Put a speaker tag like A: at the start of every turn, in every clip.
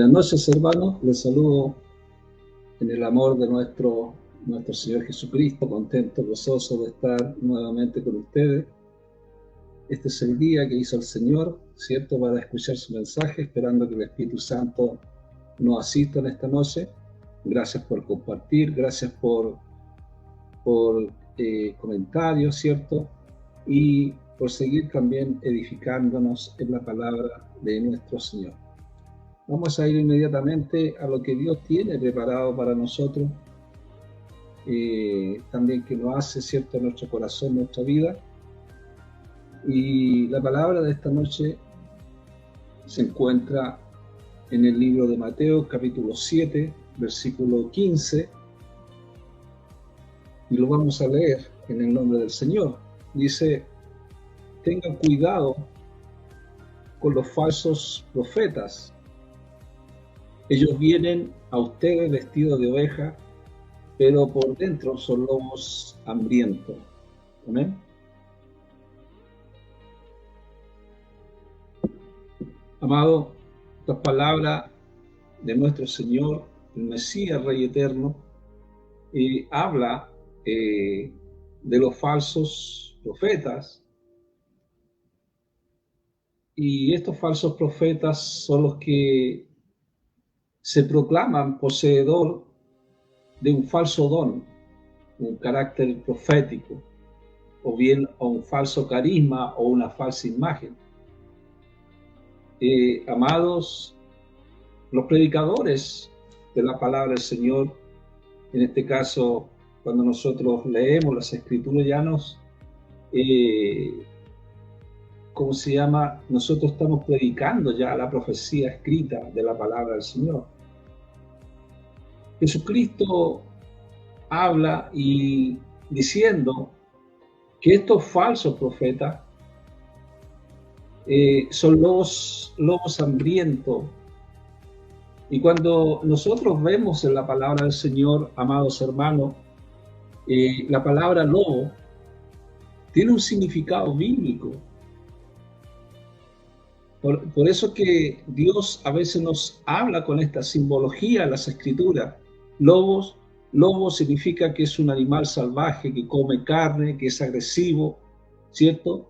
A: Buenas noches, hermanos. Les saludo en el amor de nuestro Señor Jesucristo, contento, gozoso de estar nuevamente con ustedes. Este es el día que hizo el Señor, ¿cierto?, para escuchar su mensaje, esperando que el Espíritu Santo nos asista en esta noche. Gracias por compartir, gracias por comentarios, ¿cierto?, y por seguir también edificándonos en la palabra de nuestro Señor. Vamos a ir inmediatamente a lo que Dios tiene preparado para nosotros, también que nos hace, ¿cierto?, nuestro corazón, nuestra vida. Y la palabra de esta noche se encuentra en el libro de Mateo, capítulo 7, versículo 15, y lo vamos a leer en el nombre del Señor. Dice: tengan cuidado con los falsos profetas. Ellos vienen a ustedes vestidos de oveja, pero por dentro son lobos hambrientos. Amén. Amado, estas palabras de nuestro Señor, el Mesías, Rey Eterno, habla de los falsos profetas. Y estos falsos profetas son los que se proclaman poseedor de un falso don, un carácter profético, o bien un falso carisma o una falsa imagen. Amados, los predicadores de la palabra del Señor, en este caso, cuando nosotros leemos las Escrituras, ya nos, nosotros estamos predicando ya la profecía escrita de la palabra del Señor. Jesucristo habla y diciendo que estos falsos profetas son lobos hambrientos. Y cuando nosotros vemos en la palabra del Señor, amados hermanos, la palabra lobo tiene un significado bíblico. Por eso que Dios a veces nos habla con esta simbología en las Escrituras. Lobo significa que es un animal salvaje, que come carne, que es agresivo, ¿cierto?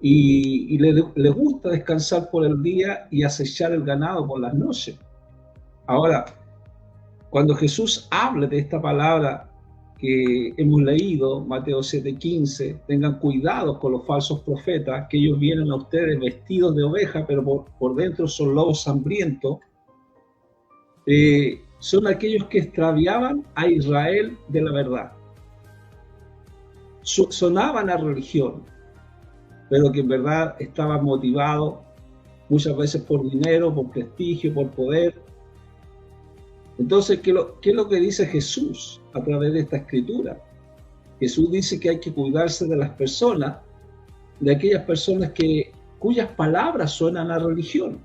A: Y le gusta descansar por el día y acechar el ganado por las noches. Ahora, cuando Jesús habla de esta palabra que hemos leído, Mateo 7:15, tengan cuidado con los falsos profetas, que ellos vienen a ustedes vestidos de oveja, pero por dentro son lobos hambrientos. Son aquellos que extraviaban a Israel de la verdad. Sonaban a religión, pero que en verdad estaban motivados muchas veces por dinero, por prestigio, por poder. Entonces, ¿qué es lo que dice Jesús a través de esta escritura? Jesús dice que hay que cuidarse de las personas, de aquellas personas cuyas palabras suenan a religión.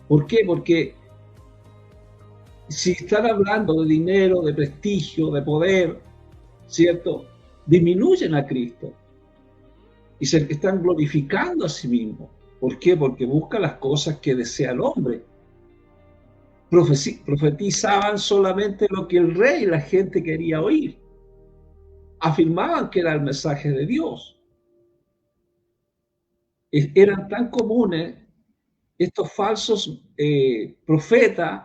A: ¿Por qué? Porque si están hablando de dinero, de prestigio, de poder, ¿cierto?, disminuyen a Cristo y se están glorificando a sí mismos. ¿Por qué? Porque buscan las cosas que desea el hombre. Profetizaban solamente lo que el rey y la gente quería oír. Afirmaban que era el mensaje de Dios. Eran tan comunes estos falsos profetas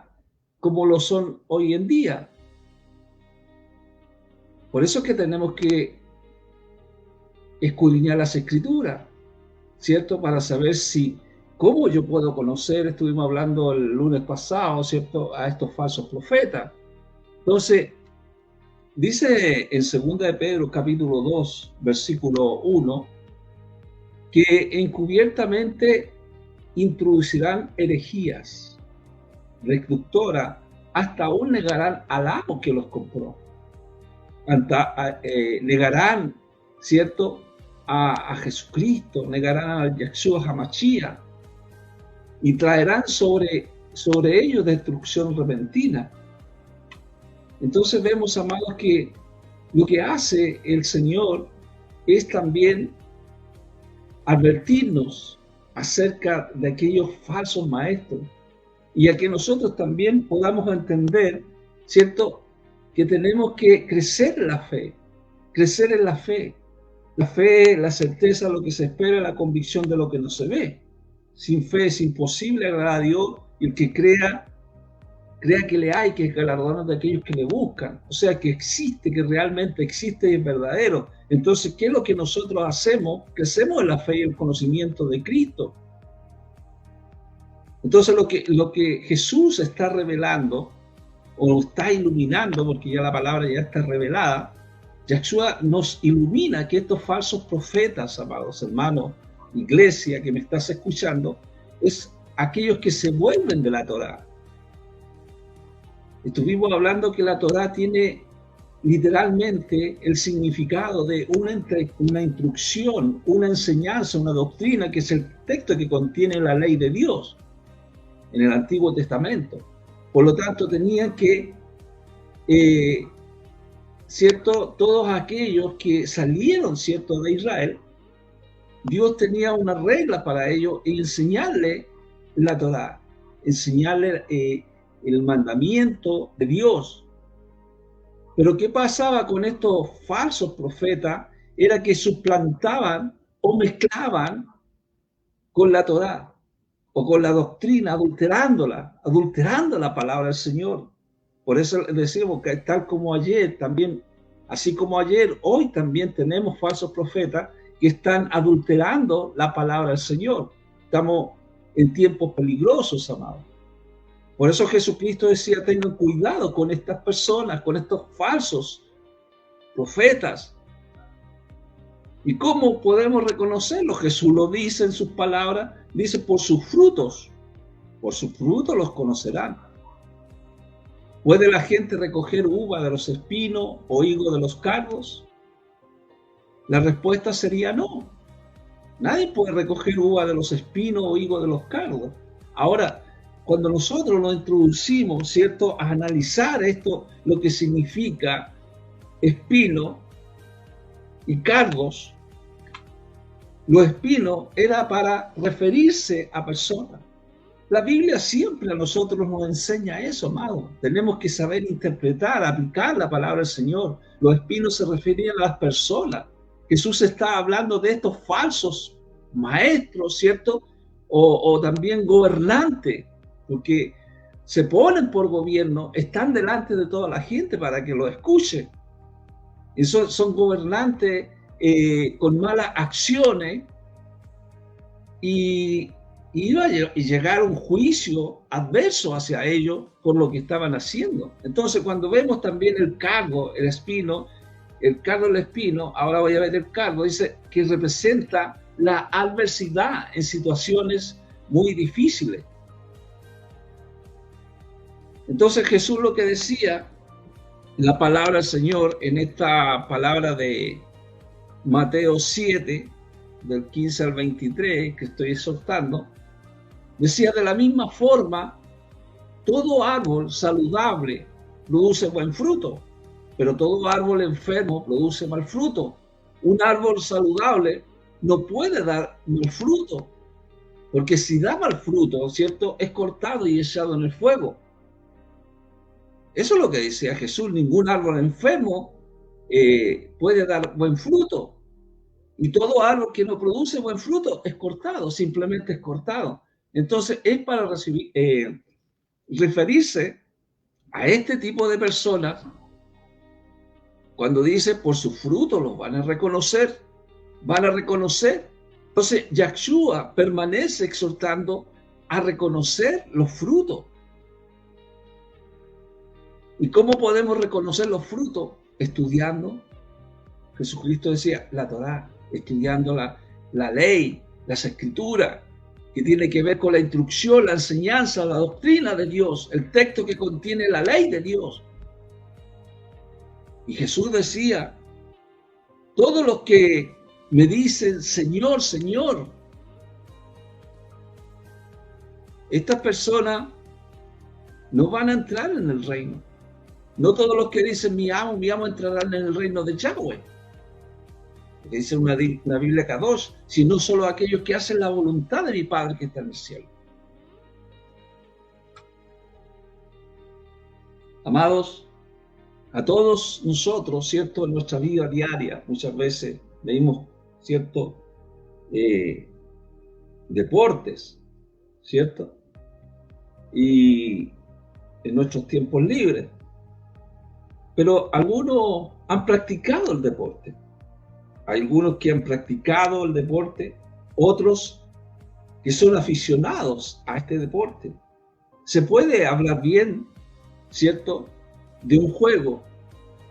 A: como lo son hoy en día. Por eso es que tenemos que escudriñar las Escrituras, ¿cierto? Para saber cómo yo puedo conocer, estuvimos hablando el lunes pasado, ¿cierto?, a estos falsos profetas. Entonces, dice en 2 de Pedro, capítulo 2, versículo 1, que encubiertamente introducirán herejías reductoras, hasta aún negarán al amo que los compró. Negarán, ¿cierto?, a Jesucristo, negarán a Yeshua HaMashiach y traerán sobre ellos destrucción repentina. Entonces vemos, amados, que lo que hace el Señor es también advertirnos acerca de aquellos falsos maestros y a que nosotros también podamos entender, ¿cierto?, que tenemos que crecer en la fe, crecer en la fe. La fe, la certeza de lo que se espera, la convicción de lo que no se ve. Sin fe es imposible agradar a Dios, y el que crea que le hay, que es galardonado de aquellos que le buscan. O sea, que existe, que realmente existe y es verdadero. Entonces, ¿qué es lo que nosotros hacemos? Crecemos en la fe y el conocimiento de Cristo. Entonces, lo que Jesús está revelando, o está iluminando, porque ya la palabra ya está revelada, Yahshua nos ilumina que estos falsos profetas, amados hermanos, iglesia que me estás escuchando, es aquellos que se vuelven de la Torá. Estuvimos hablando que la Torá tiene literalmente el significado de una instrucción, una enseñanza, una doctrina, que es el texto que contiene la ley de Dios en el Antiguo Testamento. Por lo tanto, tenían que, ¿cierto?, todos aquellos que salieron, ¿cierto?, de Israel, Dios tenía una regla para ellos y enseñarle la Torá, enseñarle el mandamiento de Dios. Pero ¿qué pasaba con estos falsos profetas? Era que suplantaban o mezclaban con la Torá o con la doctrina, adulterando la palabra del Señor. Por eso decimos que tal como ayer, también, así como ayer, hoy también tenemos falsos profetas que están adulterando la palabra del Señor. Estamos en tiempos peligrosos, amados. Por eso Jesucristo decía, tengan cuidado con estas personas, con estos falsos profetas. ¿Y cómo podemos reconocerlos? Jesús lo dice en sus palabras, dice, por sus frutos los conocerán. ¿Puede la gente recoger uva de los espinos o higo de los cardos? La respuesta sería no. Nadie puede recoger uva de los espinos o higo de los cardos. Ahora, cuando nosotros nos introducimos, ¿cierto?, a analizar esto, lo que significa espino y cardos, los espinos era para referirse a personas. La Biblia siempre a nosotros nos enseña eso, amado. Tenemos que saber interpretar, aplicar la palabra del Señor. Los espinos se referían a las personas. Jesús está hablando de estos falsos maestros, ¿cierto? O también gobernantes, porque se ponen por gobierno, están delante de toda la gente para que lo escuche. Y son gobernantes con malas acciones y iba a llegar a un juicio adverso hacia ellos por lo que estaban haciendo. Entonces, cuando vemos también el cardo, el espino, ahora voy a ver el cardo, dice que representa la adversidad en situaciones muy difíciles. Entonces Jesús lo que decía, la palabra del Señor, en esta palabra de Mateo 7, del 15 al 23, que estoy exhortando, decía, de la misma forma, todo árbol saludable produce buen fruto, pero todo árbol enfermo produce mal fruto. Un árbol saludable no puede dar mal fruto, porque si da mal fruto, ¿cierto?, es cortado y echado en el fuego. Eso es lo que decía Jesús, ningún árbol enfermo puede dar buen fruto. Y todo árbol que no produce buen fruto es cortado, simplemente es cortado. Entonces es para referirse a este tipo de personas cuando dice, por sus frutos los van a reconocer. Entonces Yahshua permanece exhortando a reconocer los frutos. ¿Y cómo podemos reconocer los frutos? Estudiando. Jesucristo decía, la Torá, estudiando la ley, las escrituras, que tiene que ver con la instrucción, la enseñanza, la doctrina de Dios, el texto que contiene la ley de Dios. Y Jesús decía, todos los que me dicen, Señor, Señor, estas personas no van a entrar en el reino. No todos los que dicen mi amo entrarán en el reino de Yahweh. Dice una Biblia Kadosh, sino solo aquellos que hacen la voluntad de mi Padre que está en el cielo. Amados, a todos nosotros, ¿cierto? En nuestra vida diaria, muchas veces leímos, ¿cierto? Deportes, ¿cierto? Y en nuestros tiempos libres. Pero algunos han practicado el deporte. Hay algunos que han practicado el deporte, otros que son aficionados a este deporte. Se puede hablar bien, ¿cierto?, de un juego,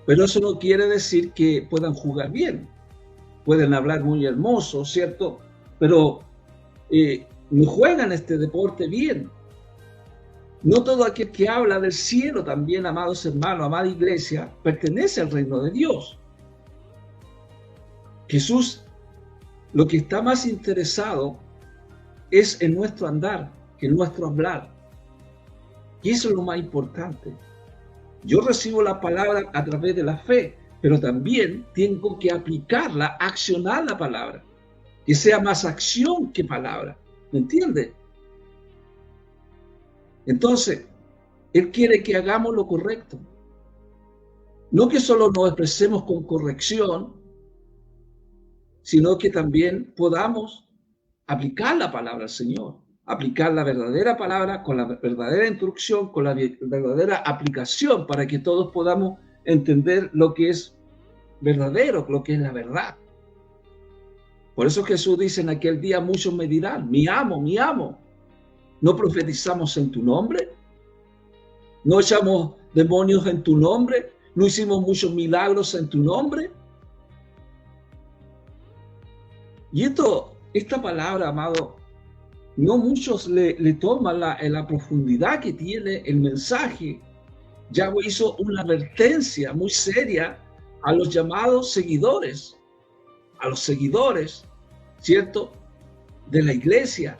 A: pero eso no quiere decir que puedan jugar bien. Pueden hablar muy hermoso, ¿cierto?, pero no juegan este deporte bien. No todo aquel que habla del cielo también, amados hermanos, amada iglesia, pertenece al reino de Dios. Jesús lo que está más interesado es en nuestro andar que en nuestro hablar. Y eso es lo más importante. Yo recibo la palabra a través de la fe, pero también tengo que aplicarla, accionar la palabra. Que sea más acción que palabra. ¿Me entiende? Entonces, Él quiere que hagamos lo correcto. No que solo nos expresemos con corrección, sino que también podamos aplicar la palabra al Señor. Aplicar la verdadera palabra con la verdadera instrucción, con la verdadera aplicación, para que todos podamos entender lo que es verdadero, lo que es la verdad. Por eso Jesús dice en aquel día, muchos me dirán, mi amo, ¿no profetizamos en tu nombre? ¿No echamos demonios en tu nombre? ¿No hicimos muchos milagros en tu nombre? Y esta palabra, amado, no muchos le toman la profundidad que tiene el mensaje. Yahweh hizo una advertencia muy seria a los llamados seguidores, ¿cierto?, de la iglesia,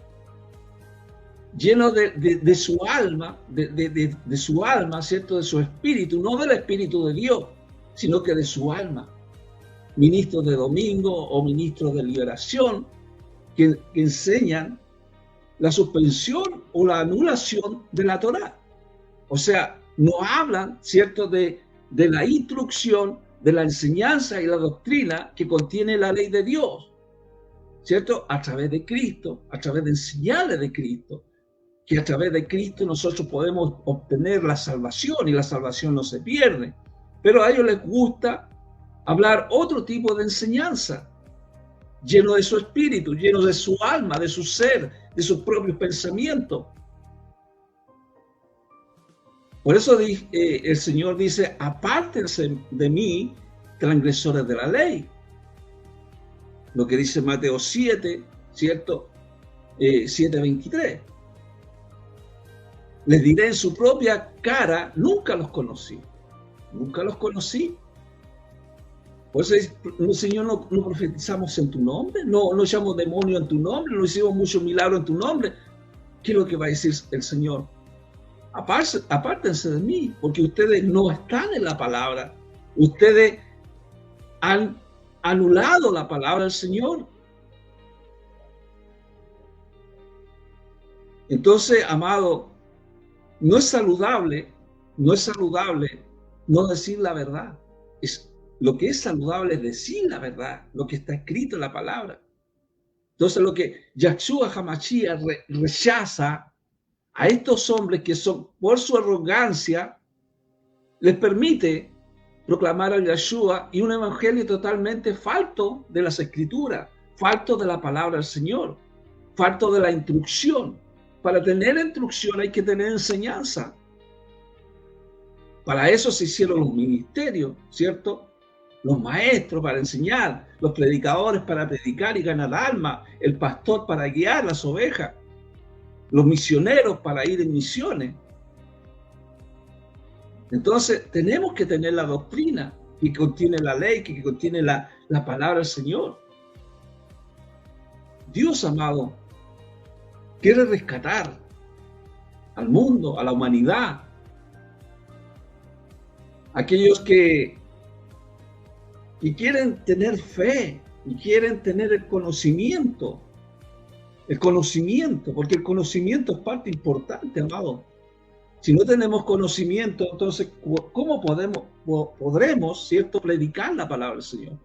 A: lleno de su alma, de su alma, ¿cierto?, de su espíritu, no del espíritu de Dios, sino que de su alma. Ministros de domingo o ministros de liberación que enseñan la suspensión o la anulación de la Torá. O sea, no hablan, ¿cierto?, de la instrucción, de la enseñanza y la doctrina que contiene la ley de Dios, ¿cierto?, a través de Cristo, a través de enseñarle de Cristo, que a través de Cristo nosotros podemos obtener la salvación y la salvación no se pierde. Pero a ellos les gusta hablar otro tipo de enseñanza, lleno de su espíritu, lleno de su alma, de su ser, de sus propios pensamientos. Por eso el Señor dice, apártense de mí, transgresores de la ley. Lo que dice Mateo 7, ¿cierto? 7:23. Les diré en su propia cara, nunca los conocí. Nunca los conocí. Por eso, Señor, no profetizamos en tu nombre, no echamos demonios en tu nombre, no hicimos muchos milagros en tu nombre. ¿Qué es lo que va a decir el Señor? Apártense de mí, porque ustedes no están en la palabra. Ustedes han anulado la palabra del Señor. Entonces, amado, no es saludable no decir la verdad. Lo que es saludable es decir la verdad, lo que está escrito en la palabra. Entonces, lo que Yahshua HaMashiach rechaza a estos hombres que son, por su arrogancia, les permite proclamar a Yahshua y un evangelio totalmente falto de las escrituras, falto de la palabra del Señor, falto de la instrucción. Para tener instrucción hay que tener enseñanza. Para eso se hicieron los ministerios, ¿cierto? Los maestros para enseñar, los predicadores para predicar y ganar alma, el pastor para guiar las ovejas, los misioneros para ir en misiones. Entonces tenemos que tener la doctrina que contiene la ley, que contiene la palabra del Señor. Dios, amado, quiere rescatar al mundo, a la humanidad, aquellos que quieren tener fe y quieren tener el conocimiento, porque el conocimiento es parte importante, amado. Si no tenemos conocimiento, entonces, ¿cómo podremos, cierto, predicar la palabra del Señor?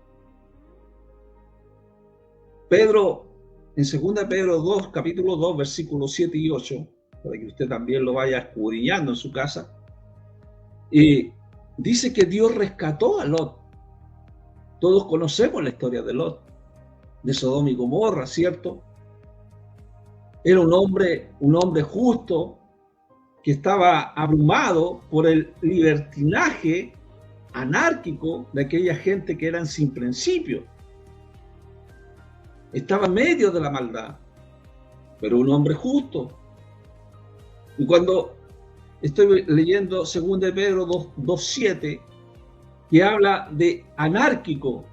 A: Pedro, en 2 Pedro 2, capítulo 2, versículos 7 y 8, para que usted también lo vaya escudriñando en su casa, dice que Dios rescató a Lot. Todos conocemos la historia de Lot, de Sodoma y Gomorra, ¿cierto? Era un hombre justo, que estaba abrumado por el libertinaje anárquico de aquella gente que eran sin principio. Estaba en medio de la maldad, pero un hombre justo. Y cuando estoy leyendo 2 Pedro 2:7, que habla de anárquico,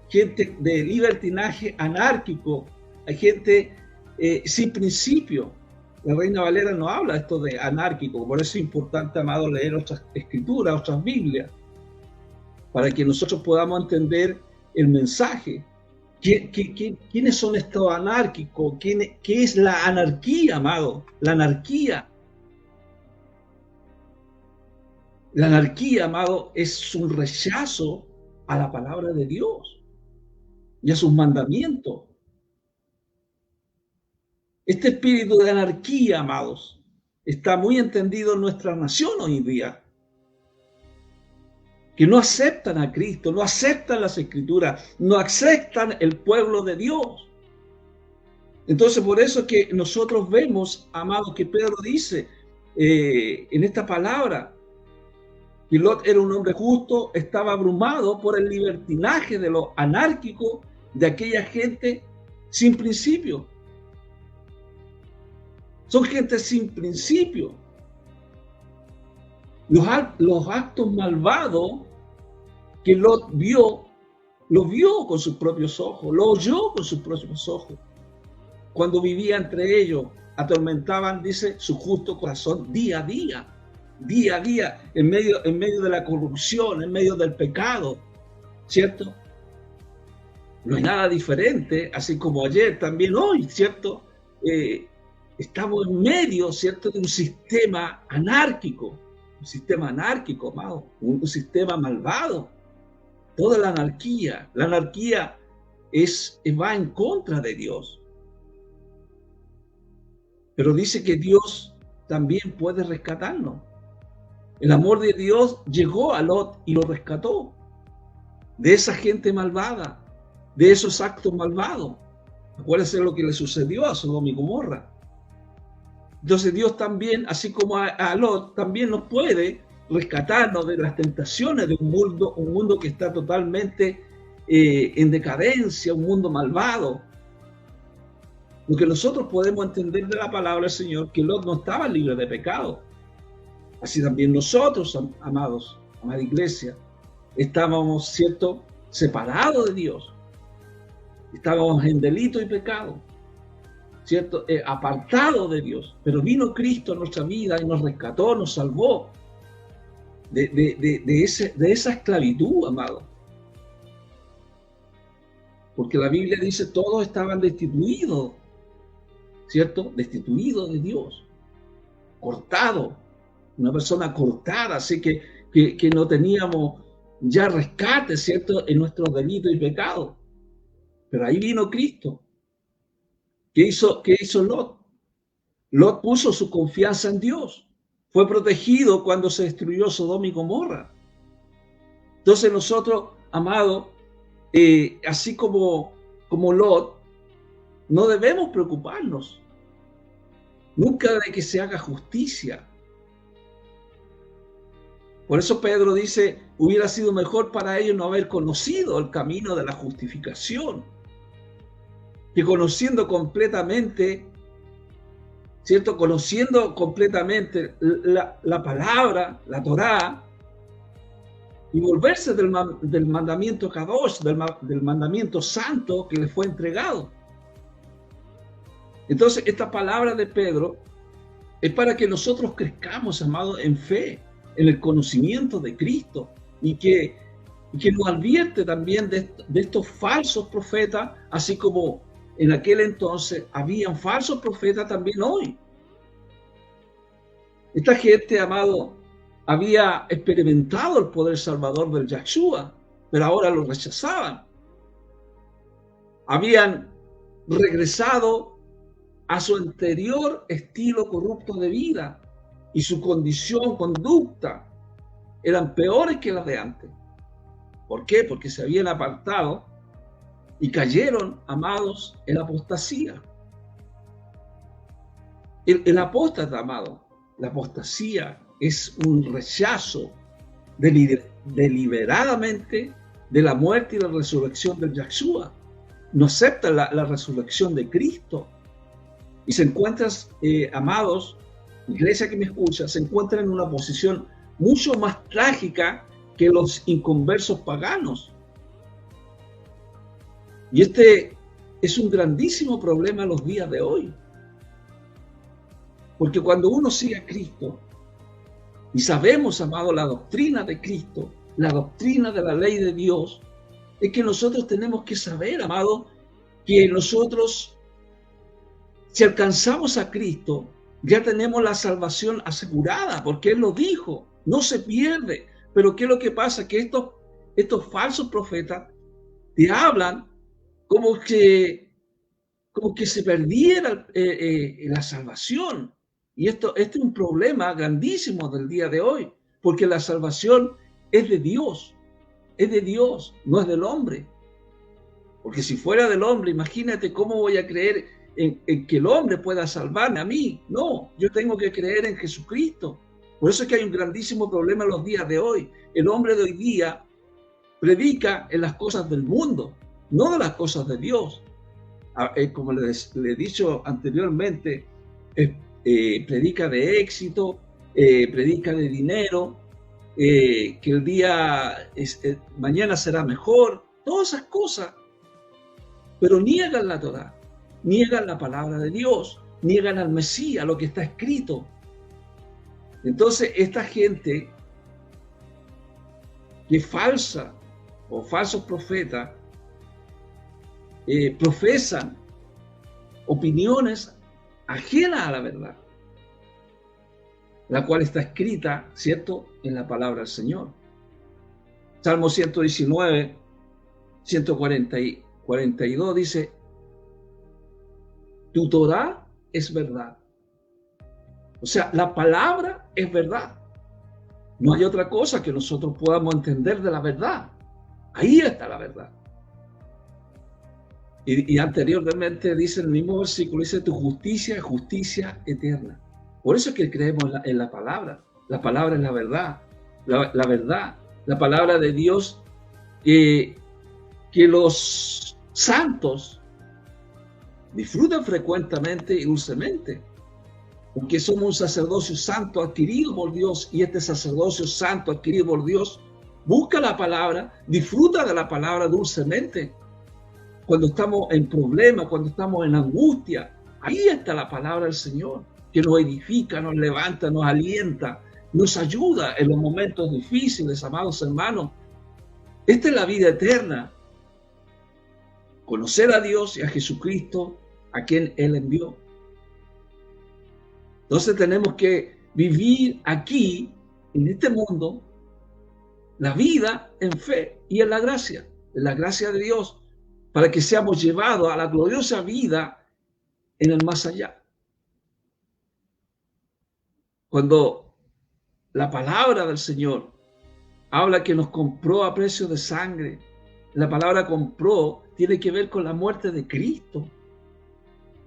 A: gente de libertinaje anárquico, hay gente sin principio. La Reina Valera no habla esto de anárquico, por eso es importante, amado, leer otras escrituras, otras Biblias, para que nosotros podamos entender el mensaje. ¿Quiénes son estos anárquicos? ¿Qué es la anarquía, amado? La anarquía, amado, es un rechazo a la palabra de Dios y a sus mandamientos. Este espíritu de anarquía, amados, está muy entendido en nuestra nación hoy en día, que no aceptan a Cristo, no aceptan las Escrituras, no aceptan el pueblo de Dios. Entonces, por eso es que nosotros vemos, amados, que Pedro dice en esta palabra, que Lot era un hombre justo, estaba abrumado por el libertinaje de lo anárquico de aquella gente sin principio. Son gente sin principio. Los actos malvados que Lot vio, los vio con sus propios ojos, lo oyó con sus propios ojos. Cuando vivía entre ellos, atormentaban, dice, su justo corazón día a día, en medio de la corrupción, en medio del pecado, ¿cierto? No hay nada diferente, así como ayer, también hoy, ¿cierto? Estamos en medio, ¿cierto?, de un sistema anárquico, amado, un sistema malvado. Toda la anarquía va en contra de Dios. Pero dice que Dios también puede rescatarnos. El amor de Dios llegó a Lot y lo rescató de esa gente malvada, de esos actos malvados. Acuérdense lo que le sucedió a Sodoma y Gomorra. Entonces Dios también, así como a Lot, también nos puede rescatarnos de las tentaciones de un mundo que está totalmente en decadencia, un mundo malvado. Lo que nosotros podemos entender de la palabra del Señor, que Lot no estaba libre de pecado. Así también nosotros, amados, amada iglesia, estábamos, ¿cierto?, separados de Dios. Estábamos en delito y pecado, ¿cierto?, apartados de Dios. Pero vino Cristo a nuestra vida y nos rescató, nos salvó de esa esclavitud, amado. Porque la Biblia dice, todos estaban destituidos, ¿cierto?, destituidos de Dios, cortados. Una persona cortada, así que no teníamos ya rescate, ¿cierto?, en nuestros delitos y pecados. Pero ahí vino Cristo. ¿Qué hizo Lot? Lot puso su confianza en Dios. Fue protegido cuando se destruyó Sodoma y Gomorra. Entonces nosotros, amados, así como Lot, no debemos preocuparnos nunca de que se haga justicia. Por eso Pedro dice, hubiera sido mejor para ellos no haber conocido el camino de la justificación, que conociendo completamente, ¿cierto?, conociendo completamente la palabra, la Torá, y volverse del mandamiento Kadosh, del mandamiento santo que le fue entregado. Entonces, esta palabra de Pedro es para que nosotros crezcamos, amados, en fe, en el conocimiento de Cristo, y que nos advierte también de estos falsos profetas, así como en aquel entonces habían falsos profetas también hoy. Esta gente, amado, había experimentado el poder salvador del Yahshua, pero ahora lo rechazaban. Habían regresado a su anterior estilo corrupto de vida y su condición, conducta, eran peores que las de antes. ¿Por qué? Porque se habían apartado y cayeron, amados, en la apostasía. El apóstata, amado, la apostasía es un rechazo deliberadamente de la muerte y la resurrección del Yahshua. No acepta la resurrección de Cristo. Y se encuentran, amados, iglesia que me escucha, se encuentran en una posición mucho más trágica que los inconversos paganos. Y este es un grandísimo problema en los días de hoy. Porque cuando uno sigue a Cristo, y sabemos, amado, la doctrina de Cristo, la doctrina de la ley de Dios, es que nosotros tenemos que saber, amado, que nosotros, si alcanzamos a Cristo, ya tenemos la salvación asegurada, porque Él lo dijo, no se pierde. Pero ¿qué es lo que pasa? Que estos falsos profetas te hablan como que se perdiera la salvación. Y este es un problema grandísimo del día de hoy, porque la salvación es de Dios, no es del hombre. Porque si fuera del hombre, imagínate cómo voy a creer en que el hombre pueda salvarme a mí. No, yo tengo que creer en Jesucristo. Por eso es que hay un grandísimo problema en los días de hoy. El hombre de hoy día predica en las cosas del mundo, no de las cosas de Dios. Como le he dicho anteriormente, predica de éxito, predica de dinero, que el día mañana será mejor, todas esas cosas. Pero niegan la Torá, niegan la palabra de Dios, niegan al Mesías, lo que está escrito. Entonces, esta gente que es falsa o falsos profetas profesan opiniones ajenas a la verdad, la cual está escrita, ¿cierto?, en la palabra del Señor. Salmo 119, 142 dice: tu Torá es verdad. O sea, la palabra es verdad. No hay otra cosa que nosotros podamos entender de la verdad. Ahí está la verdad. Y anteriormente dice el mismo versículo, dice: tu justicia es justicia eterna. Por eso es que creemos en la palabra. La palabra es la verdad. La verdad. La palabra de Dios que los santos disfrutan frecuentemente y dulcemente. Porque somos un sacerdocio santo adquirido por Dios, y este sacerdocio santo adquirido por Dios busca la palabra, disfruta de la palabra dulcemente. Cuando estamos en problemas, cuando estamos en angustia, ahí está la palabra del Señor, que nos edifica, nos levanta, nos alienta, nos ayuda en los momentos difíciles, amados hermanos. Esta es la vida eterna. Conocer a Dios y a Jesucristo, a quien Él envió. Entonces tenemos que vivir aquí, en este mundo, la vida en fe y en la gracia de Dios, para que seamos llevados a la gloriosa vida en el más allá. Cuando la palabra del Señor habla que nos compró a precio de sangre, la palabra compró tiene que ver con la muerte de Cristo,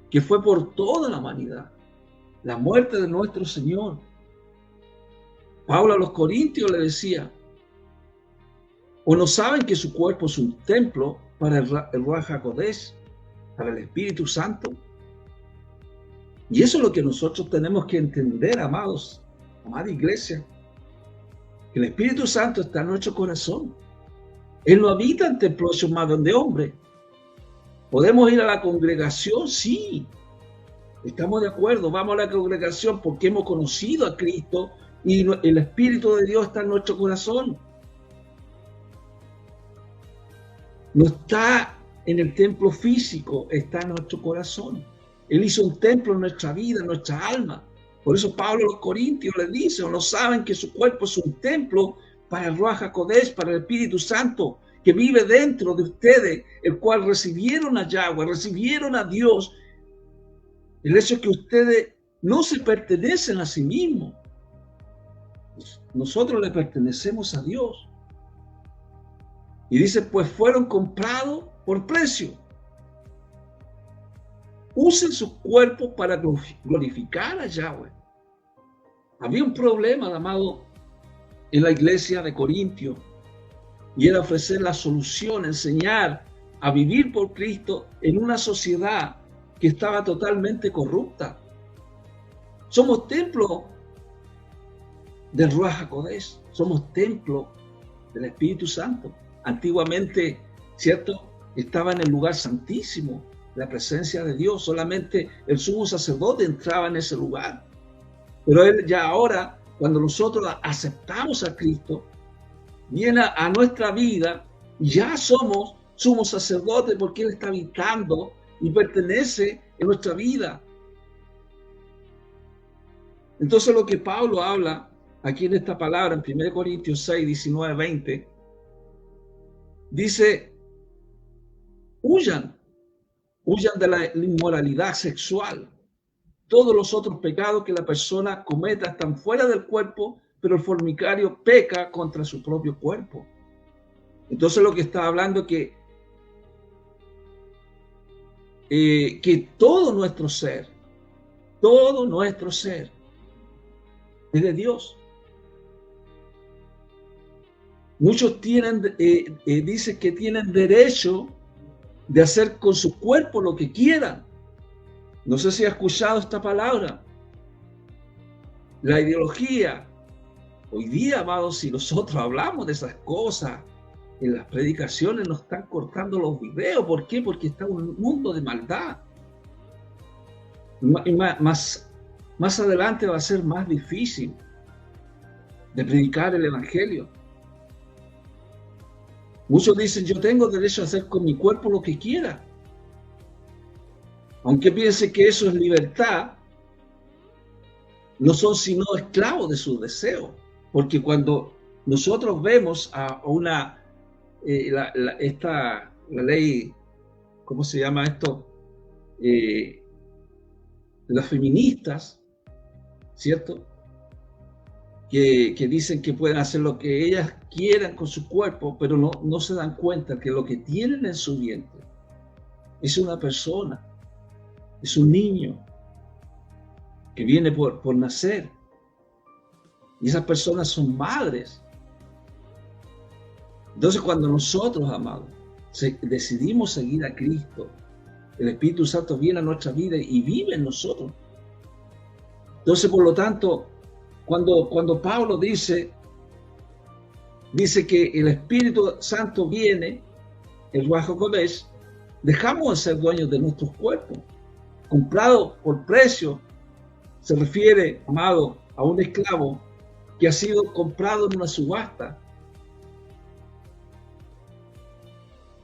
A: que fue por toda la humanidad, la muerte de nuestro Señor. Pablo a los Corintios le decía: ¿o no saben que su cuerpo es un templo para el Ruach HaKodesh, para el Espíritu Santo? Y eso es lo que nosotros tenemos que entender, amados, amada iglesia, que el Espíritu Santo está en nuestro corazón. Él no habita en templos llamados de hombre. ¿Podemos ir a la congregación? Sí, estamos de acuerdo, vamos a la congregación porque hemos conocido a Cristo y el Espíritu de Dios está en nuestro corazón. No está en el templo físico, está en nuestro corazón. Él hizo un templo en nuestra vida, en nuestra alma. Por eso Pablo a los Corintios les dice, o no saben que su cuerpo es un templo para el Ruach HaKodesh, para el Espíritu Santo, que vive dentro de ustedes, el cual recibieron a Yahweh, recibieron a Dios. El hecho es que ustedes no se pertenecen a sí mismos. Nosotros le pertenecemos a Dios. Y dice, pues fueron comprados por precio. Usen sus cuerpos para glorificar a Yahweh. Había un problema, amado, en la iglesia de Corintios, y era ofrecer la solución, enseñar a vivir por Cristo en una sociedad que estaba totalmente corrupta. Somos templo del Ruach HaKodesh, somos templo del Espíritu Santo. Antiguamente, ¿cierto? Estaba en el lugar santísimo, la presencia de Dios. Solamente el sumo sacerdote entraba en ese lugar. Pero él ya ahora, cuando nosotros aceptamos a Cristo, viene a nuestra vida, ya somos sumo sacerdote porque Él está habitando y pertenece en nuestra vida. Entonces lo que Pablo habla aquí en esta palabra, en 1 Corintios 6, 19, 20, dice, huyan de la inmoralidad sexual. Todos los otros pecados que la persona cometa están fuera del cuerpo, pero el fornicario peca contra su propio cuerpo. Entonces lo que está hablando es que todo nuestro ser es de Dios. Muchos dicen que tienen derecho de hacer con su cuerpo lo que quieran. No sé si ha escuchado esta palabra. La ideología. Hoy día, amados, si nosotros hablamos de esas cosas, en las predicaciones nos están cortando los videos. ¿Por qué? Porque está un mundo de maldad. Y más adelante va a ser más difícil de predicar el Evangelio. Muchos dicen, yo tengo derecho a hacer con mi cuerpo lo que quiera. Aunque piense que eso es libertad, no son sino esclavos de sus deseos. Porque cuando nosotros vemos a una, la ley, ¿cómo se llama esto? Las feministas, ¿cierto? Que dicen que pueden hacer lo que ellas quieran con su cuerpo, pero no se dan cuenta que lo que tienen en su vientre es una persona, es un niño que viene por nacer. Y esas personas son madres. Entonces, cuando nosotros, amados, decidimos seguir a Cristo, el Espíritu Santo viene a nuestra vida y vive en nosotros. Entonces, por lo tanto, cuando Pablo dice que el Espíritu Santo viene, el Ruach HaKodesh, dejamos de ser dueños de nuestros cuerpos, comprados por precio. Se refiere, amado, a un esclavo que ha sido comprado en una subasta.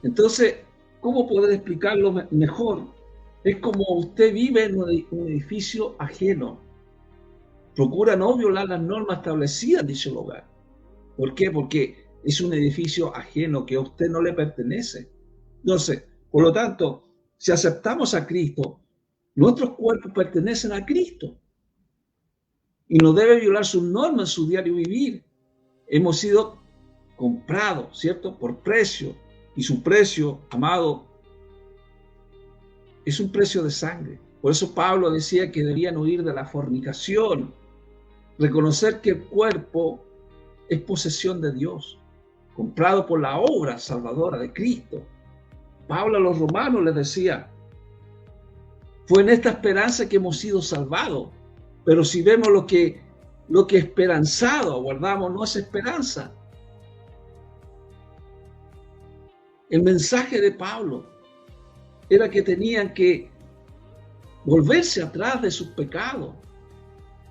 A: Entonces, ¿cómo poder explicarlo mejor? Es como usted vive en un edificio ajeno. Procura no violar las normas establecidas en dicho lugar. ¿Por qué? Porque es un edificio ajeno que a usted no le pertenece. Entonces, por lo tanto, si aceptamos a Cristo, nuestros cuerpos pertenecen a Cristo. Y no debe violar sus normas en su diario vivir. Hemos sido comprados, ¿cierto? Por precio. Y su precio, amado, es un precio de sangre. Por eso Pablo decía que debían huir de la fornicación. Reconocer que el cuerpo es posesión de Dios, comprado por la obra salvadora de Cristo. Pablo a los romanos les decía, fue en esta esperanza que hemos sido salvados. Pero si vemos lo que esperanzado aguardamos, no es esperanza. El mensaje de Pablo era que tenían que volverse atrás de sus pecados,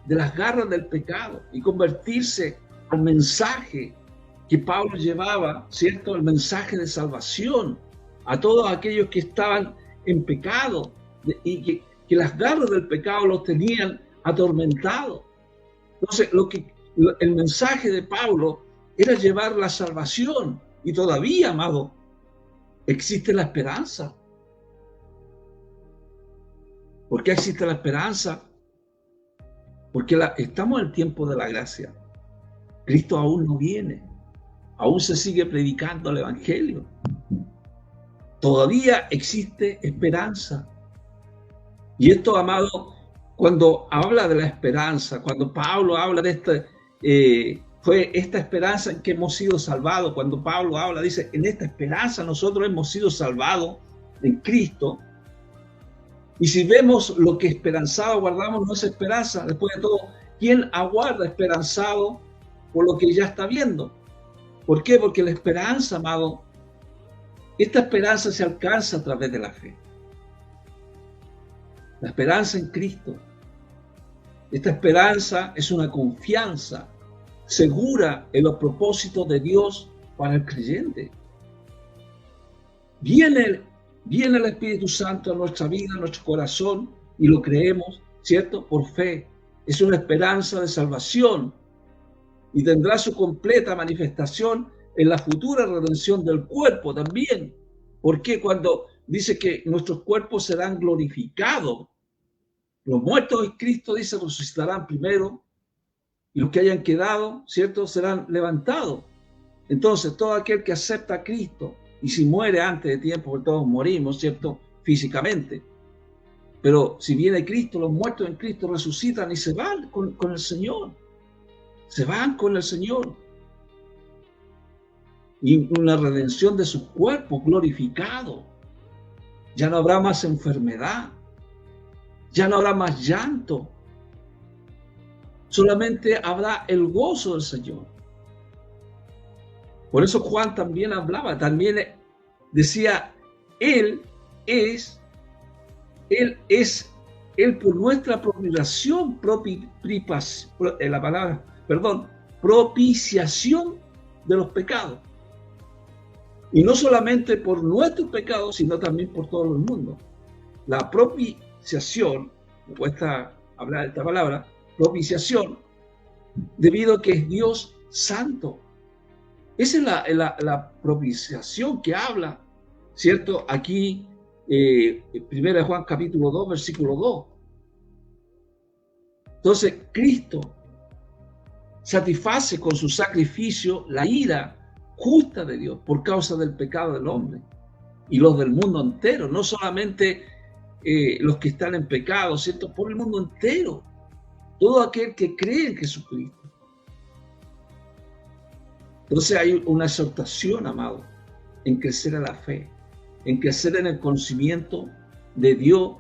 A: de las garras del pecado, y convertirse al mensaje que Pablo llevaba, ¿cierto? El mensaje de salvación a todos aquellos que estaban en pecado y que las garras del pecado los tenían atormentado. Entonces, el mensaje de Pablo era llevar la salvación. Y todavía, amado, existe la esperanza. ¿Por qué existe la esperanza? Porque estamos en el tiempo de la gracia. Cristo aún no viene. Aún se sigue predicando el Evangelio. Todavía existe esperanza. Y esto, amado, cuando habla de la esperanza, cuando Pablo habla de fue esta esperanza en que hemos sido salvados. Cuando Pablo habla, dice, en esta esperanza nosotros hemos sido salvados en Cristo. Y si vemos lo que esperanzado guardamos, no es esperanza. Después de todo, ¿quién aguarda esperanzado por lo que ya está viendo? ¿Por qué? Porque la esperanza, amado, esta esperanza se alcanza a través de la fe. La esperanza en Cristo. Esta esperanza es una confianza segura en los propósitos de Dios para el creyente. Viene el Espíritu Santo a nuestra vida, a nuestro corazón, y lo creemos, ¿cierto? Por fe. Es una esperanza de salvación y tendrá su completa manifestación en la futura redención del cuerpo también. ¿Por qué? Cuando dice que nuestros cuerpos serán glorificados. Los muertos en Cristo, dice, resucitarán primero, y los que hayan quedado, ¿cierto?, serán levantados. Entonces, todo aquel que acepta a Cristo, y si muere antes de tiempo, porque todos morimos, ¿cierto?, físicamente. Pero si viene Cristo, los muertos en Cristo resucitan y se van con el Señor. Se van con el Señor. Y una redención de sus cuerpos glorificados. Ya no habrá más enfermedad. Ya no habrá más llanto. Solamente habrá el gozo del Señor. Por eso Juan también hablaba, también decía, Él por nuestra propiciación, propiciación de los pecados. Y no solamente por nuestros pecados, sino también por todo el mundo. La propiciación, me cuesta hablar esta palabra, propiciación, debido a que es Dios santo. Esa es la propiciación que habla, ¿cierto? Aquí, 1 Juan capítulo 2, versículo 2. Entonces, Cristo satisface con su sacrificio la ira justa de Dios por causa del pecado del hombre y los del mundo entero, no solamente los que están en pecado, ¿cierto? Por el mundo entero, todo aquel que cree en Jesucristo. Entonces hay una exhortación, amado, en crecer en la fe, en crecer en el conocimiento de Dios.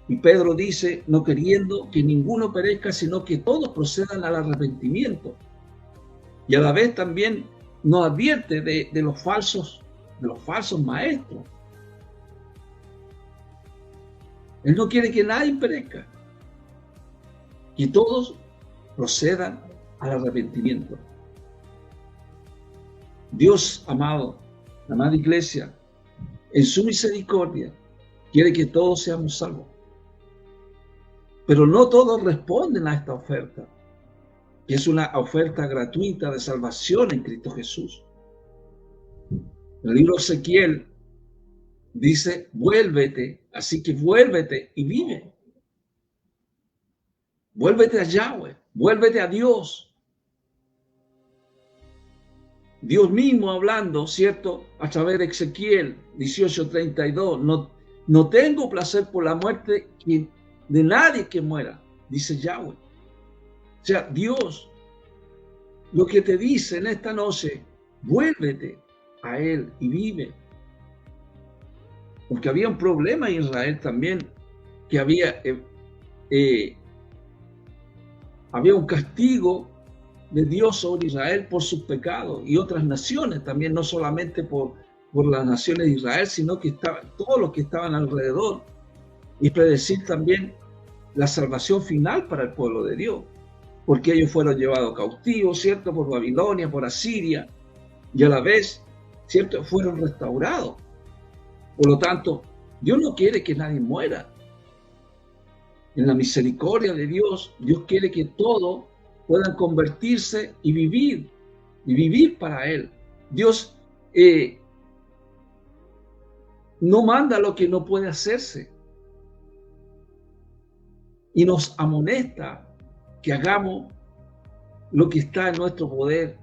A: Y Pedro dice, no queriendo que ninguno perezca, sino que todos procedan al arrepentimiento. Y a la vez también nos advierte de los falsos maestros. Él no quiere que nadie perezca, que todos procedan al arrepentimiento. Dios, amado, la amada iglesia, en su misericordia, quiere que todos seamos salvos. Pero no todos responden a esta oferta, que es una oferta gratuita de salvación en Cristo Jesús. El libro de Ezequiel dice, vuélvete, así que vuélvete y vive. Vuélvete a Yahweh, vuélvete a Dios. Dios mismo hablando, ¿cierto? A través de Ezequiel 18:32, no tengo placer por la muerte de nadie que muera, dice Yahweh. O sea, Dios lo que te dice en esta noche, vuélvete a Él y vive. Porque había un problema en Israel también, que había un castigo de Dios sobre Israel por sus pecados y otras naciones también, no solamente por las naciones de Israel, sino que todos los que estaban alrededor, y predecir también la salvación final para el pueblo de Dios, porque ellos fueron llevados cautivos, ¿cierto?, por Babilonia, por Asiria, y a la vez, ¿cierto?, fueron restaurados. Por lo tanto, Dios no quiere que nadie muera. En la misericordia de Dios, Dios quiere que todos puedan convertirse y vivir para Él. Dios no manda lo que no puede hacerse y nos amonesta que hagamos lo que está en nuestro poder.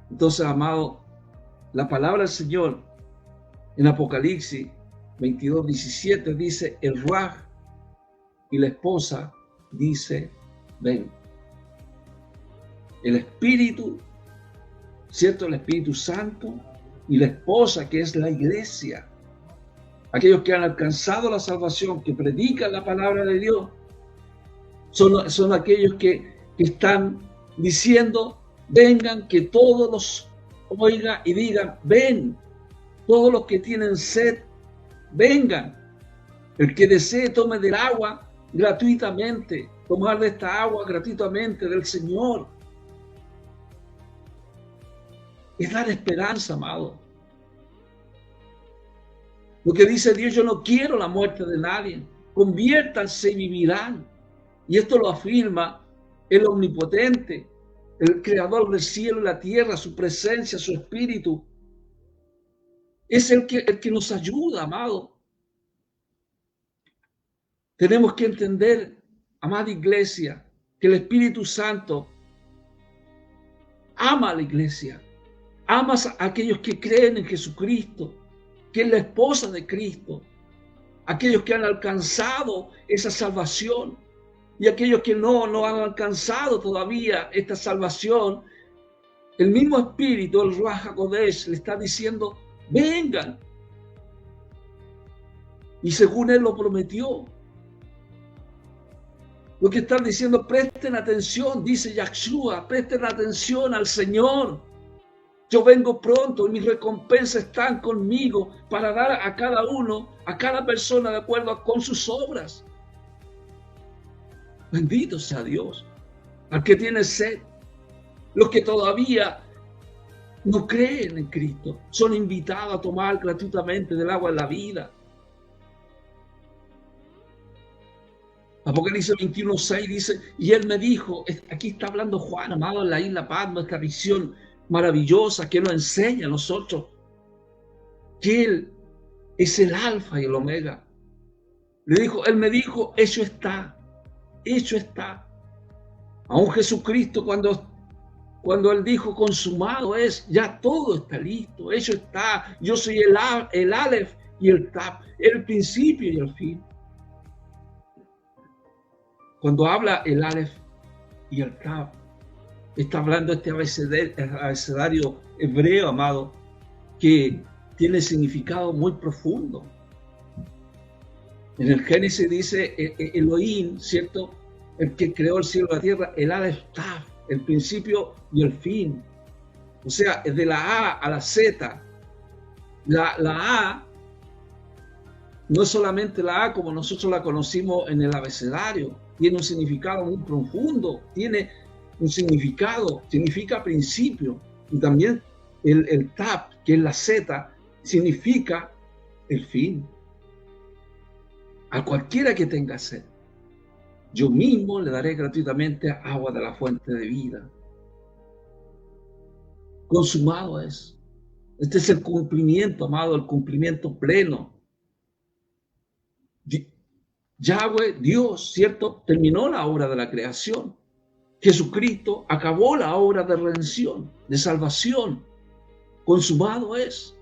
A: Entonces, amado, la palabra del Señor en Apocalipsis 22:17 dice: el Ruaj y la esposa dice: ven. El Espíritu, ¿cierto? El Espíritu Santo y la esposa, que es la iglesia. Aquellos que han alcanzado la salvación, que predican la palabra de Dios, son aquellos que están diciendo: vengan, que todos los oigan y digan: ven. Todos los que tienen sed, vengan. El que desee, tome del agua gratuitamente. Tomar de esta agua gratuitamente del Señor. Es dar esperanza, amado. Lo que dice Dios: yo no quiero la muerte de nadie. Conviértanse y vivirán. Y esto lo afirma el Omnipotente, el Creador del cielo y la tierra, su presencia, su Espíritu. Es el que nos ayuda, amado. Tenemos que entender, amada iglesia, que el Espíritu Santo ama a la iglesia. Ama a aquellos que creen en Jesucristo, que es la esposa de Cristo. Aquellos que han alcanzado esa salvación y aquellos que no han alcanzado todavía esta salvación. El mismo Espíritu, el Ruaj HaKodesh, le está diciendo: vengan. Y según Él lo prometió. Lo que están diciendo: presten atención, dice Yahshua, presten atención al Señor. Yo vengo pronto y mis recompensas están conmigo para dar a cada uno, a cada persona de acuerdo con sus obras. Bendito sea Dios. Al que tiene sed, los que todavía no creen en Cristo, son invitados a tomar gratuitamente del agua de la vida. Apocalipsis 21:6 dice: y Él me dijo, aquí está hablando Juan, amado, en la isla Patmos, esta visión maravillosa que nos enseña a nosotros, que Él es el alfa y el omega. Él me dijo: hecho está, hecho está. Aún Jesucristo, cuando Él dijo: consumado es, ya todo está listo, hecho está. Yo soy el Aleph y el Taf, el principio y el fin. Cuando habla el Aleph y el Taf, está hablando este abecedario hebreo, amado, que tiene significado muy profundo. En el Génesis dice Elohim, ¿cierto? El que creó el cielo y la tierra, el Aleph Taf, el principio y el fin. O sea, es de la A a la Z. La A no es solamente la A como nosotros la conocimos en el abecedario, tiene un significado muy profundo, tiene un significado, significa principio, y también el Taf, que es la Z, significa el fin. A cualquiera que tenga sed, yo mismo le daré gratuitamente agua de la fuente de vida. Consumado es. Este es el cumplimiento, amado, el cumplimiento pleno. Yahweh, Dios, ¿cierto? Terminó la obra de la creación. Jesucristo acabó la obra de redención, de salvación. Consumado es.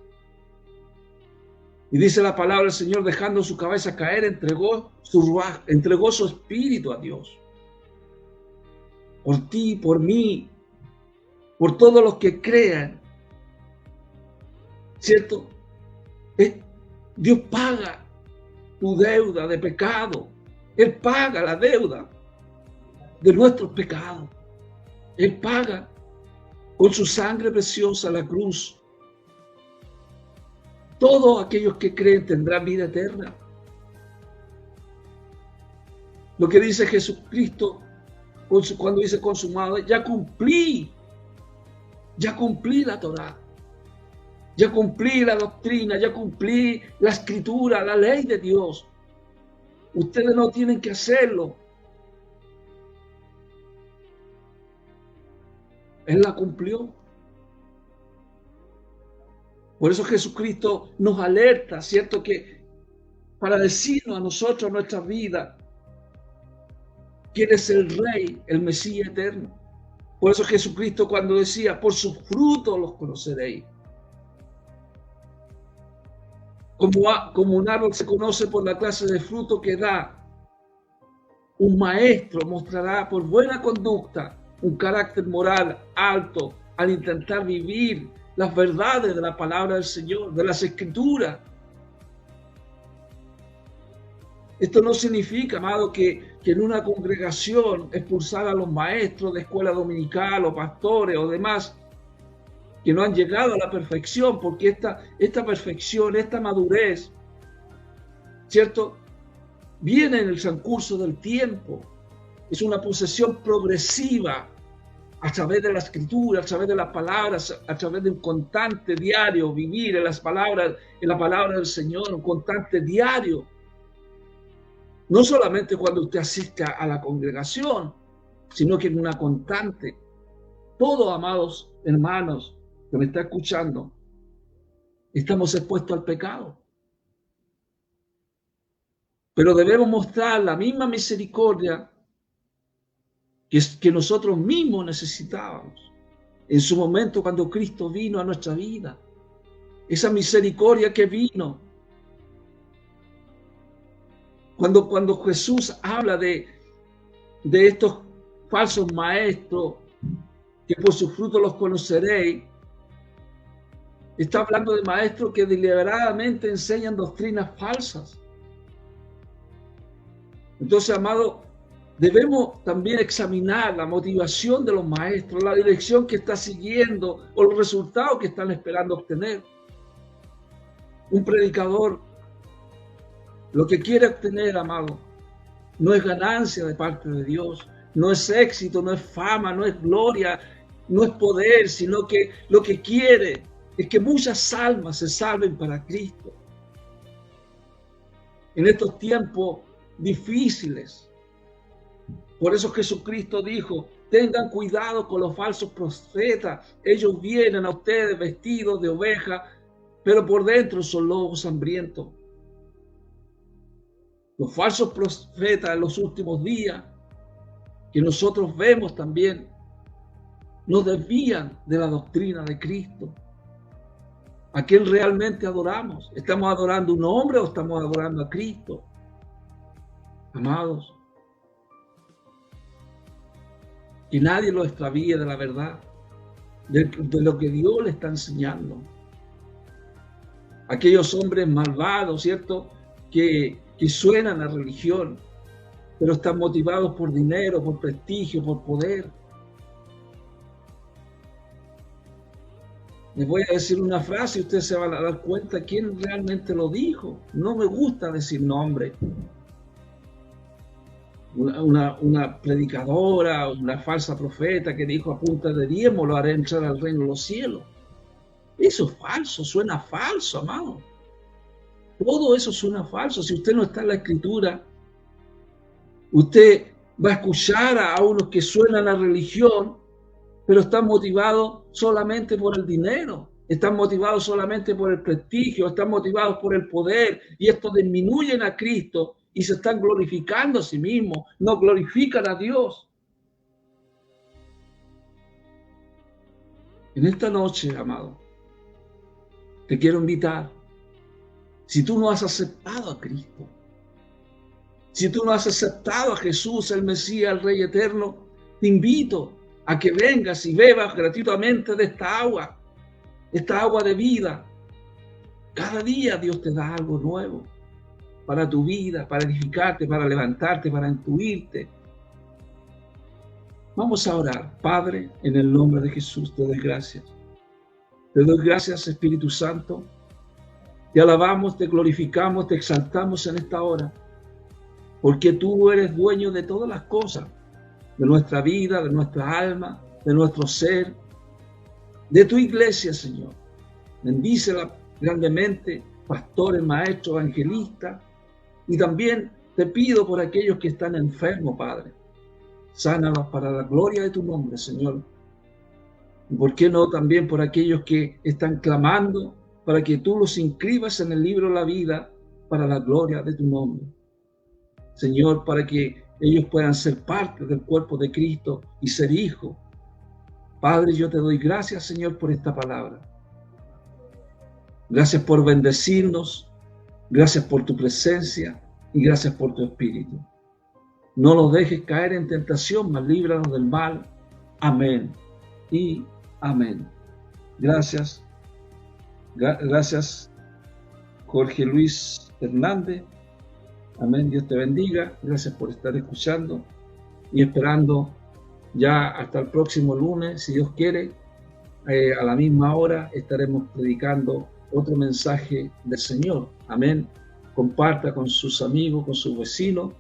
A: Y dice la palabra del Señor: dejando su cabeza caer, entregó su espíritu a Dios. Por ti, por mí, por todos los que crean, ¿cierto? Dios paga tu deuda de pecado. Él paga la deuda de nuestros pecados. Él paga con su sangre preciosa la cruz. Todos aquellos que creen tendrán vida eterna. Lo que dice Jesucristo cuando dice consumado: ya cumplí la Torá, ya cumplí la doctrina, ya cumplí la escritura, la ley de Dios. Ustedes no tienen que hacerlo. Él la cumplió. Por eso Jesucristo nos alerta, ¿cierto? Que para decirnos a nosotros, a nuestra vida, quién es el Rey, el Mesías eterno. Por eso Jesucristo cuando decía, por sus frutos los conoceréis. Como un árbol se conoce por la clase de fruto que da, un maestro mostrará por buena conducta un carácter moral alto al intentar vivir las verdades de la palabra del Señor, de las Escrituras. Esto no significa, amado, que en una congregación expulsar a los maestros de escuela dominical o pastores o demás que no han llegado a la perfección, porque esta perfección, esta madurez, ¿cierto?, viene en el transcurso del tiempo. Es una posesión progresiva a través de la Escritura, a través de las palabras, a través de un constante diario vivir en la palabra del Señor, un constante diario. No solamente cuando usted asista a la congregación, sino que en una constante. Todos, amados hermanos que me está escuchando, estamos expuestos al pecado. Pero debemos mostrar la misma misericordia que nosotros mismos necesitábamos en su momento cuando Cristo vino a nuestra vida. Esa misericordia que vino. Cuando Jesús habla de estos falsos maestros, que por sus frutos los conoceréis, está hablando de maestros que deliberadamente enseñan doctrinas falsas. Entonces, amado, debemos también examinar la motivación de los maestros, la dirección que está siguiendo o los resultados que están esperando obtener. Un predicador, lo que quiere obtener, amado, no es ganancia de parte de Dios, no es éxito, no es fama, no es gloria, no es poder, sino que lo que quiere es que muchas almas se salven para Cristo. En estos tiempos difíciles, por eso Jesucristo dijo, tengan cuidado con los falsos profetas, ellos vienen a ustedes vestidos de oveja, pero por dentro son lobos hambrientos. Los falsos profetas en los últimos días, que nosotros vemos también, nos desvían de la doctrina de Cristo. ¿A quién realmente adoramos? ¿Estamos adorando a un hombre o estamos adorando a Cristo? Amados, que nadie lo extravíe de la verdad, de lo que Dios le está enseñando. Aquellos hombres malvados, ¿cierto?, que suenan a religión, pero están motivados por dinero, por prestigio, por poder. Les voy a decir una frase y ustedes se van a dar cuenta quién realmente lo dijo. No me gusta decir nombre. Una predicadora, una falsa profeta que dijo a punta de diezmo lo haré entrar al reino de los cielos. Eso es falso, suena falso, amado. Todo eso suena falso. Si usted no está en la Escritura, usted va a escuchar a unos que suenan a religión, pero están motivados solamente por el dinero, están motivados solamente por el prestigio, están motivados por el poder, y esto disminuyen a Cristo y se están glorificando a sí mismos, no glorifican a Dios. En esta noche, amado, te quiero invitar, si tú no has aceptado a Cristo, si tú no has aceptado a Jesús, el Mesías, el Rey Eterno, te invito a que vengas y bebas gratuitamente de esta agua de vida. Cada día Dios te da algo nuevo para tu vida, para edificarte, para levantarte, para instruirte. Vamos a orar. Padre, en el nombre de Jesús te doy gracias. Te doy gracias, Espíritu Santo. Te alabamos, te glorificamos, te exaltamos en esta hora, porque tú eres dueño de todas las cosas, de nuestra vida, de nuestra alma, de nuestro ser, de tu iglesia, Señor. Bendícela grandemente, pastores, maestros, evangelistas, y también Te pido por aquellos que están enfermos, Padre. Sánalos para la gloria de tu nombre, Señor. Y por qué no también por aquellos que están clamando para que tú los inscribas en el libro de la vida para la gloria de tu nombre. Señor, para que ellos puedan ser parte del cuerpo de Cristo y ser hijos. Padre, yo te doy gracias, Señor, por esta palabra. Gracias por bendecirnos, gracias por tu presencia y gracias por tu espíritu. No los dejes caer en tentación, mas líbranos del mal. Amén y amén. Gracias. Gracias, Jorge Luis Hernández. Amén, Dios te bendiga. Gracias por estar escuchando y esperando ya hasta el próximo lunes, si Dios quiere, a la misma hora estaremos predicando otro mensaje del Señor. Amén. Comparta con sus amigos, con sus vecinos,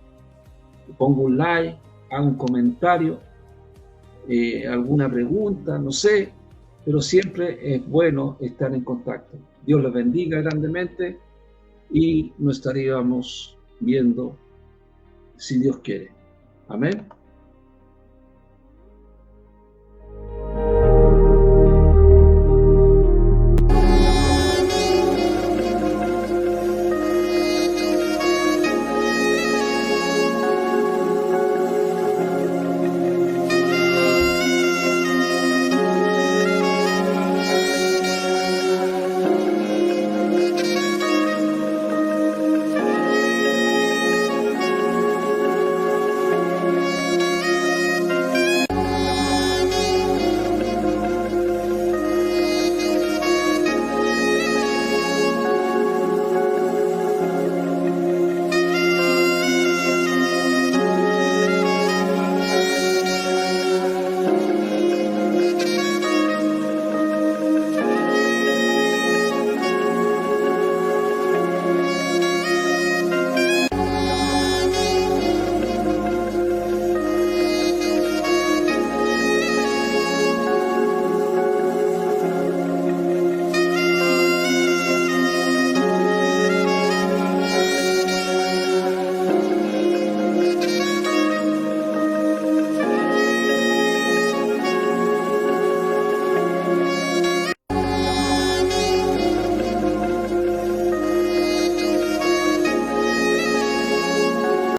A: ponga un like, haga un comentario, alguna pregunta, no sé, pero siempre es bueno estar en contacto. Dios les bendiga grandemente y nos estaríamos viendo si Dios quiere. Amén.